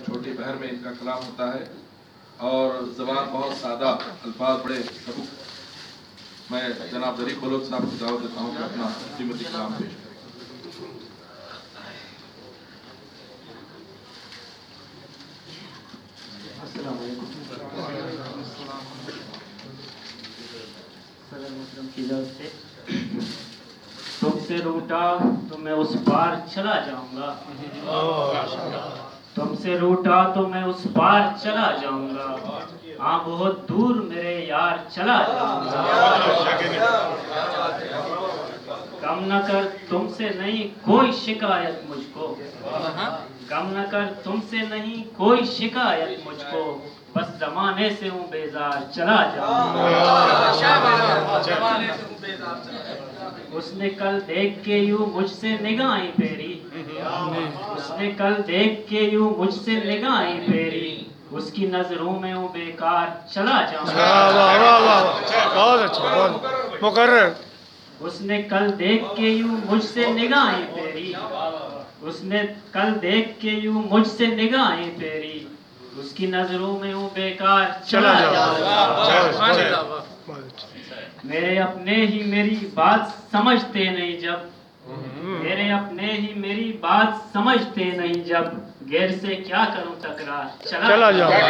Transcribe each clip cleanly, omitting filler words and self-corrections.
छोटी बहर में इनका कलाम होता है और ज़बान बहुत सादा, अल्फाज बड़े सबूत। मैं जनाब ज़रीफ बलोच साहब को दावत देता हूँ कि अपना कीमती कलाम पेश करें। तुमसे रूठा तो मैं उस पार चला जाऊंगा, तुमसे रूठा तो मैं उस पार चला जाऊंगा, हाँ बहुत दूर मेरे यार चला जाऊंगा। गम न कर तुमसे नहीं कोई शिकायत मुझको, गम न कर तुमसे नहीं कोई शिकायत मुझको, बस जमाने से हूँ बेजार चला जाऊंगा। उसने कल देख के यूं मुझसे निगाहें फेरी, उसने कल देख के यूं मुझसे निगाहें फेरी, उसकी नजरों में हूँ बेकार चला जाऊंगा। बहुत अच्छा, बहुत मुकर्रर। उसने कल देख के यूं मुझसे निगाहें फेरी, उसने कल देख के यूं मुझसे निगाहें फेरी, उसकी नजरों में हूँ बेकार चला जाऊंगा। मेरे अपने ही मेरी बात समझते नहीं जब, मेरे अपने ही मेरी बात समझते नहीं जब, गैर से क्या करूं तकरार चला जाऊंगा।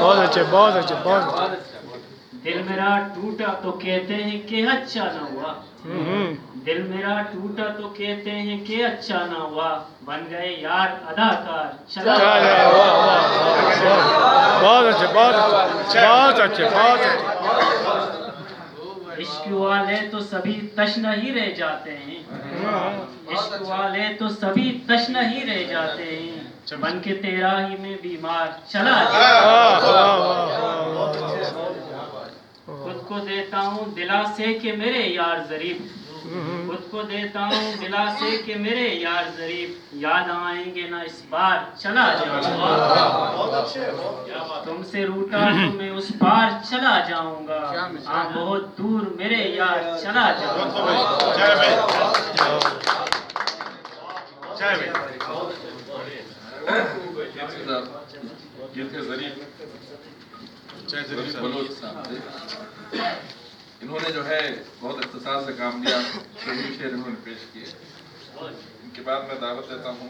बहुत अच्छे, बहुत अच्छे, बहुत अच्छे। दिल मेरा टूटा तो कहते हैं कि अच्छा न हुआ, दिल मेरा टूटा तो कहते हैं कि अच्छा न हुआ, बन गए यार अदाकार चला जाऊंगा। बहुत अच्छे, बहुत अच्छे, बहुत अच्छे, बहुत अच्छे। इश्क वाले तो सभी तश्न ही रह जाते हैं, इश्क वाले तो सभी तश्न ही रह जाते हैं, बन के तेरा ही मैं बीमार चला जाऊंगा। खुद को देता हूँ दिलासे के मेरे यार ज़रीब, खुद को देता हूँ दिलासे के मेरे यार ज़रीब, याद आएंगे ना इस बार चला जाऊंगा। तुमसे रूठा तो मैं उस पार चला जाऊंगा, हाँ बहुत दूर मेरे यार चला जाऊंगा। ये थे ज़रीफ बलोच साहब थे। इन्होंने जो है बहुत इख्तिसार से काम लिया, सभी शेर इन्होंने पेश किए। इनके बाद मैं दावत देता हूँ